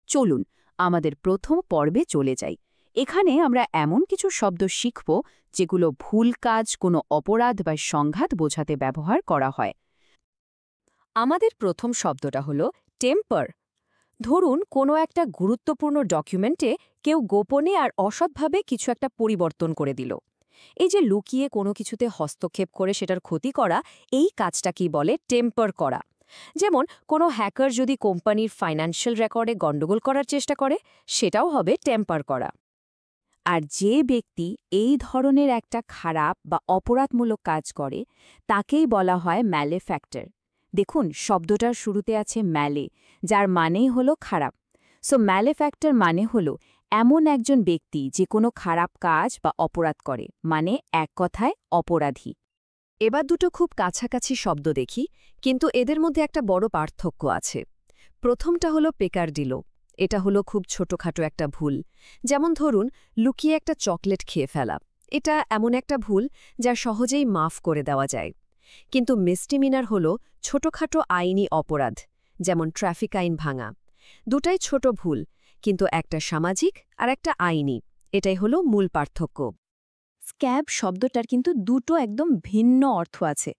চলুন আমাদের প্রথম পর্বে চলে যাই। এখানে আমরা এমন কিছু শব্দ শিখব যেগুলো ভুল কাজ, কোনো অপরাধ বা সংঘাত বোঝাতে ব্যবহার করা হয়। আমাদের প্রথম শব্দটা হলো টেম্পার। ধরুন কোনো একটা গুরুত্বপূর্ণ ডকুমেন্টে কেউ গোপনে আর অসৎভাবে কিছু একটা পরিবর্তন করে দিল। এই যে লুকিয়ে কোনো কিছুতে হস্তক্ষেপ করে সেটার ক্ষতি করা, এই কাজটাকেই বলে টেম্পার করা। যেমন কোনো হ্যাকার যদি কোম্পানির ফাইন্যান্সিয়াল রেকর্ডে গণ্ডগোল করার চেষ্টা করে, সেটাও হবে টেম্পার করা। আর যে ব্যক্তি এই ধরনের একটা খারাপ বা অপরাধমূলক কাজ করে তাকেই বলা হয় ম্যালেফ্যাক্টর। দেখুন শব্দটার শুরুতে আছে ম্যালে, যার মানেই হলো খারাপ। সো ম্যালেফ্যাক্টর মানে হলো এমন একজন ব্যক্তি যে কোনো খারাপ কাজ বা অপরাধ করে, মানে এক কথায় অপরাধী। এবার দুটো খুব কাছাকাছি শব্দ দেখি, কিন্তু এদের মধ্যে একটা বড় পার্থক্য আছে। প্রথমটা হলো পেকারডিলো। এটা হলো খুব ছোটখাটো একটা ভুল। যেমন ধরুন লুকিয়ে একটা চকলেট খেয়ে ফেলা। এটা এমন একটা ভুল যা সহজেই মাফ করে দেওয়া যায়। কিন্তু মিসডিমিনার হলো ছোটখাটো আইনি অপরাধ, যেমন ট্রাফিক আইন ভাঙা। দুটাই ছোট ভুল, কিন্তু একটা সামাজিক আর একটা আইনি। এটাই হলো মূল পার্থক্য। স্ক্যাব শব্দটার কিন্তু দুটো একদম ভিন্ন অর্থ আছে।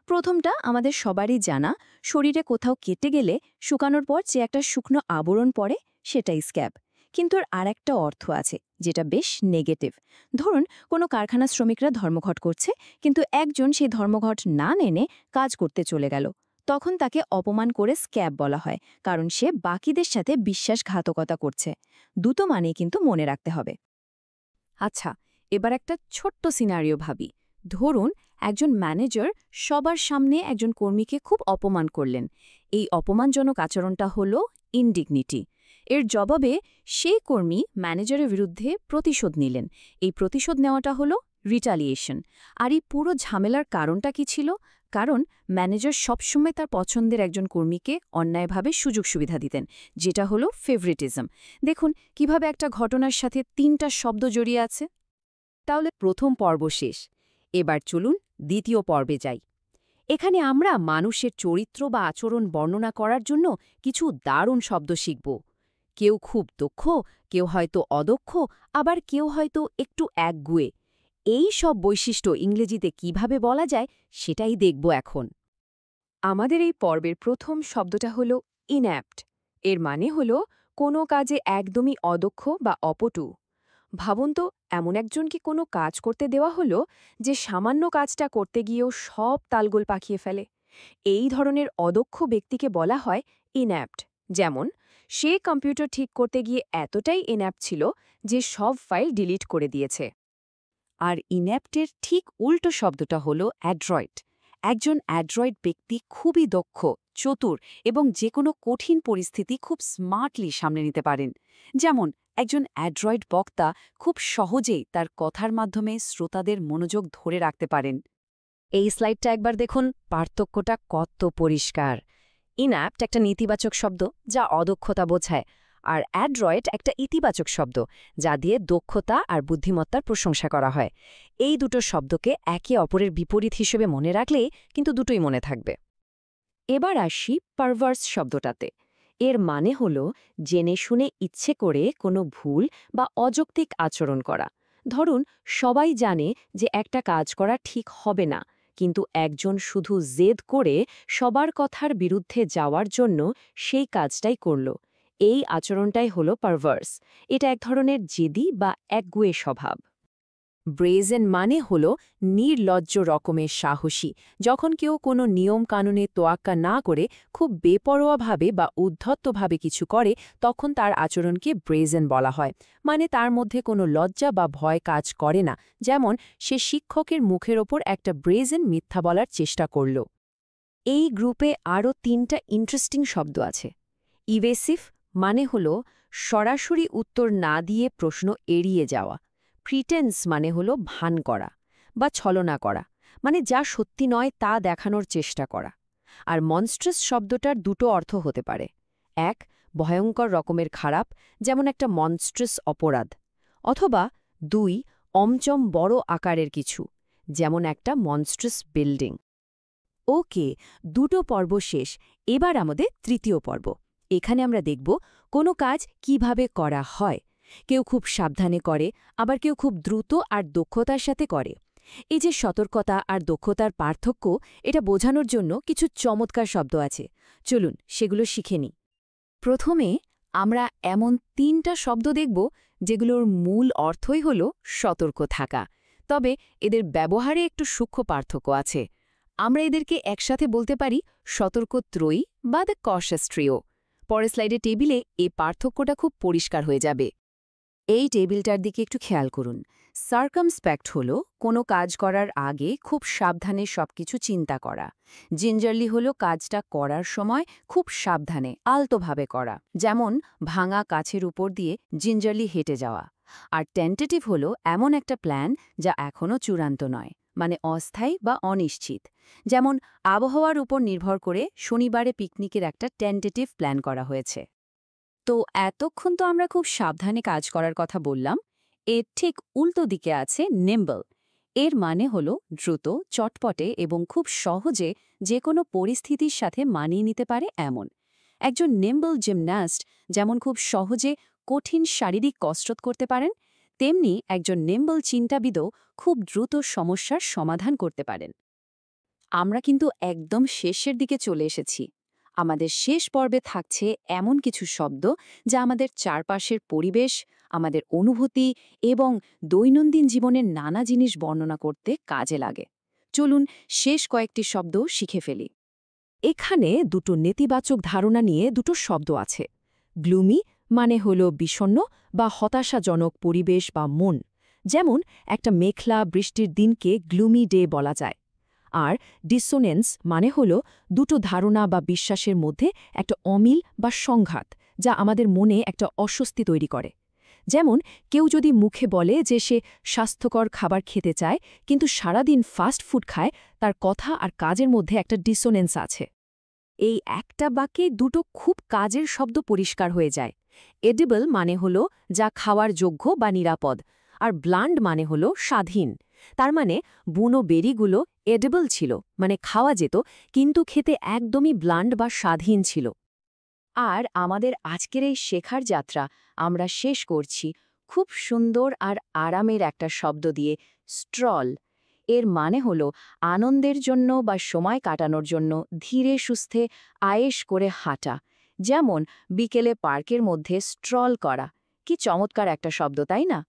প্রথমটা আমাদের সবারই জানা, শরীরে কোথাও কেটে গেলে শুকানোর পর যে একটা শুকনো আবরণ পড়ে, সেটাই স্ক্যাব। কিন্তু এর আরেকটা অর্থ আছে যেটা বেশ নেগেটিভ। ধরুন কোনো কারখানা শ্রমিকরা ধর্মঘট করছে, কিন্তু একজন সেই ধর্মঘট না নেনে কাজ করতে চলে গেল। তখন তাকে অপমান করে স্ক্যাব বলা হয়, কারণ সে বাকিদের সাথে বিশ্বাসঘাতকতা করছে। দুটো মানেই কিন্তু মনে রাখতে হবে। আচ্ছা, এবার একটা ছোট্ট সিনারিও ভাবি। ধরুন একজন ম্যানেজার সবার সামনে একজন কর্মীকে খুব অপমান করলেন। এই অপমানজনক আচরণটা হলো ইনডিগনিটি। এর জবাবে সেই কর্মী ম্যানেজারের বিরুদ্ধে প্রতিশোধ নিলেন। এই প্রতিশোধ নেওয়াটা হলো রিটালিয়েশন। আর এই পুরো ঝামেলার কারণটা কি ছিল? কারণ ম্যানেজার সবসময় তার পছন্দের একজন কর্মীকে অন্যায়ভাবে সুযোগ সুবিধা দিতেন, যেটা হলো ফেভারিটিজম। দেখুন কিভাবে একটা ঘটনার সাথে তিনটা শব্দ জড়িয়ে আছে। তাহলে প্রথম পর্ব শেষ। এবার চলুন দ্বিতীয় পর্বে যাই। এখানে আমরা মানুষের চরিত্র বা আচরণ বর্ণনা করার জন্য কিছু দারুণ শব্দ শিখব। কেউ খুব দক্ষ, কেউ হয়তো অদক্ষ, আবার কেউ হয়তো একটু একগুঁয়ে। এই সব বৈশিষ্ট্য ইংরেজিতে কিভাবে বলা যায় সেটাই দেখব এখন। আমাদের এই পর্বের প্রথম শব্দটা হল ইনঅ্যাপ্ট। এর মানে হল কোনো কাজে একদমই অদক্ষ বা অপটু। ভাবুন তো, এমন একজনকে কোনো কাজ করতে দেওয়া হলো যে সামান্য কাজটা করতে গিয়েও সব তালগোল পাকিয়ে ফেলে। এই ধরনের অদক্ষ ব্যক্তিকে বলা হয় ইনঅ্যাপ্ট। যেমন সে কম্পিউটার ঠিক করতে গিয়ে এতটাই ইনঅ্যাপ্ট ছিল যে সব ফাইল ডিলিট করে দিয়েছে। আর ইনঅ্যাপ্টের ঠিক উল্টো শব্দটা হল অ্যাড্রয়েড। একজন অ্যাড্রয়েড ব্যক্তি খুবই দক্ষ, চতুর এবং যে কোনো কঠিন পরিস্থিতি খুব স্মার্টলি সামনে নিতে পারেন। যেমন একজন অ্যাড্রয়েড বক্তা খুব সহজেই তার কথার মাধ্যমে শ্রোতাদের মনোযোগ ধরে রাখতে পারেন। এই স্লাইডটা একবার দেখুন, পার্থক্যটা কত পরিষ্কার। ইনঅ্যাপ্ট একটা নেতিবাচক শব্দ যা অদক্ষতা বোঝায়, আর অ্যাড্রয়েড একটা ইতিবাচক শব্দ যা দিয়ে দক্ষতা আর বুদ্ধিমত্তার প্রশংসা করা হয়। এই দুটো শব্দকে একে অপরের বিপরীত হিসেবে মনে রাখলেই কিন্তু দুটোই মনে থাকবে। এবার আসি পারভার্স শব্দটাতে। এর মানে হল জেনে শুনে ইচ্ছে করে কোনো ভুল বা অযৌক্তিক আচরণ করা। ধরুন সবাই জানে যে একটা কাজ করা ঠিক হবে না, কিন্তু একজন শুধু জেদ করে সবার কথার বিরুদ্ধে যাওয়ার জন্য সেই কাজটাই করল। এই আচরণটাই হলো পারভার্স। এটা এক ধরনের জেদি বা একগুঁয়ে স্বভাব। ব্রেজেন মানে হল নির্লজ্জ রকমের সাহসী। যখন কেউ কোনো নিয়ম কানুনে তোয়াক্কা না করে খুব বেপরোয়াভাবে বা উদ্ধত্তভাবে কিছু করে, তখন তার আচরণকে ব্রেজেন বলা হয়। মানে তার মধ্যে কোনো লজ্জা বা ভয় কাজ করে না। যেমন সে শিক্ষকের মুখের ওপর একটা ব্রেজেন মিথ্যা বলার চেষ্টা করল। এই গ্রুপে আরও তিনটা ইন্টারেস্টিং শব্দ আছে। ইভেসিভ মানে হল সরাসরি উত্তর না দিয়ে প্রশ্ন এড়িয়ে যাওয়া। প্রিটেন্স মানে হল ভান করা বা ছলনা করা, মানে যা সত্যি নয় তা দেখানোর চেষ্টা করা। আর মনস্ট্রাস শব্দটার দুটো অর্থ হতে পারে। এক, ভয়ঙ্কর রকমের খারাপ, যেমন একটা মনস্ট্রাস অপরাধ। অথবা দুই, অমচম বড় আকারের কিছু, যেমন একটা মনস্ট্রাস বিল্ডিং। ওকে, দুটো পর্ব শেষ। এবার আমাদের তৃতীয় পর্ব। এখানে আমরা দেখব কোনো কাজ কিভাবে করা হয়। কেউ খুব সাবধানে করে, আবার কেউ খুব দ্রুত আর দক্ষতার সাথে করে। এই যে সতর্কতা আর দক্ষতার পার্থক্য, এটা বোঝানোর জন্য কিছু চমৎকার শব্দ আছে। চলুন সেগুলো শিখে নিই। প্রথমে আমরা এমন 3টা শব্দ দেখব যেগুলোর মূল অর্থই হল সতর্ক থাকা, তবে এদের ব্যবহারে একটু সূক্ষ্ম পার্থক্য আছে। আমরা এদেরকে একসাথে বলতে পারি সতর্ক ত্রয়ী বা দ্য কশাস ট্রিও। পরের স্লাইডে টেবিলে এই পার্থক্যটা খুব পরিষ্কার হয়ে যাবে। এই টেবিলটার দিকে একটু খেয়াল করুন। সার্কামস্পেক্ট হল কোনো কাজ করার আগে খুব সাবধানে সবকিছু চিন্তা করা। জিঞ্জারলি হল কাজটা করার সময় খুব সাবধানে আলতোভাবে করা, যেমন ভাঙা কাছের উপর দিয়ে জিঞ্জারলি হেঁটে যাওয়া। আর টেন্টেটিভ হল এমন একটা প্ল্যান যা এখনও চূড়ান্ত নয়, মানে অস্থায়ী বা অনিশ্চিত। যেমন আবহাওয়ার উপর নির্ভর করে শনিবারে পিকনিকের একটা টেন্টেটিভ প্ল্যান করা হয়েছে। তো এতক্ষণ তো আমরা খুব সাবধানে কাজ করার কথা বললাম। এর ঠিক উল্টো দিকে আছে নিম্বল। এর মানে হল দ্রুত, চটপটে এবং খুব সহজে যে কোনো পরিস্থিতির সাথে মানিয়ে নিতে পারে এমন। একজন নিম্বল জিমন্যাস্ট যেমন খুব সহজে কঠিন শারীরিক কসরত করতে পারেন, তেমনি একজন নিম্বল চিন্তাবিদও খুব দ্রুত সমস্যার সমাধান করতে পারেন। আমরা কিন্তু একদম শেষের দিকে চলে এসেছি। আমাদের শেষ পর্বে থাকছে এমন কিছু শব্দ যা আমাদের চারপাশের পরিবেশ, আমাদের অনুভূতি এবং দৈনন্দিন জীবনের নানা জিনিস বর্ণনা করতে কাজে লাগে। চলুন শেষ কয়েকটি শব্দ শিখে ফেলি। এখানে দুটো নেতিবাচক ধারণা নিয়ে দুটো শব্দ আছে। গ্লুমি মানে হল বিষণ্ণ বা হতাশাজনক পরিবেশ বা মন, যেমন একটা মেঘলা বৃষ্টির দিনকে গ্লুমি ডে বলা যায়। আর ডিসোনেন্স মানে হল দুটো ধারণা বা বিশ্বাসের মধ্যে একটা অমিল বা সংঘাত, যা আমাদের মনে একটা অস্বস্তি তৈরি করে। যেমন কেউ যদি মুখে বলে যে সে স্বাস্থ্যকর খাবার খেতে চায় কিন্তু সারাদিন ফাস্ট ফুড খায়, তার কথা আর কাজের মধ্যে একটা ডিসোনেন্স আছে। এই একটা বাক্যে দুটো খুব কাজের শব্দ পরিষ্কার হয়ে যায়। এডিবল মানে হল যা খাওয়ার যোগ্য বা নিরাপদ, আর ব্লান্ড মানে হল স্বাধীন। তার মানে বুনো বেরিগুলো এডিবল ছিল, মানে খাওয়া যেত, কিন্তু খেতে একদমই ব্লান্ড বা স্বাধীন ছিল। আর আমাদের আজকের এই শেখার যাত্রা আমরা শেষ করছি খুব সুন্দর আর আরামের একটা শব্দ দিয়ে, স্ট্রল। এর মানে হল আনন্দের জন্য বা সময় কাটানোর জন্য ধীরে সুস্থে আয়েশ করে হাঁটা, যেমন বিকেলে পার্কের মধ্যে স্ট্রল করা। কি চমৎকার একটা শব্দ, তাই না?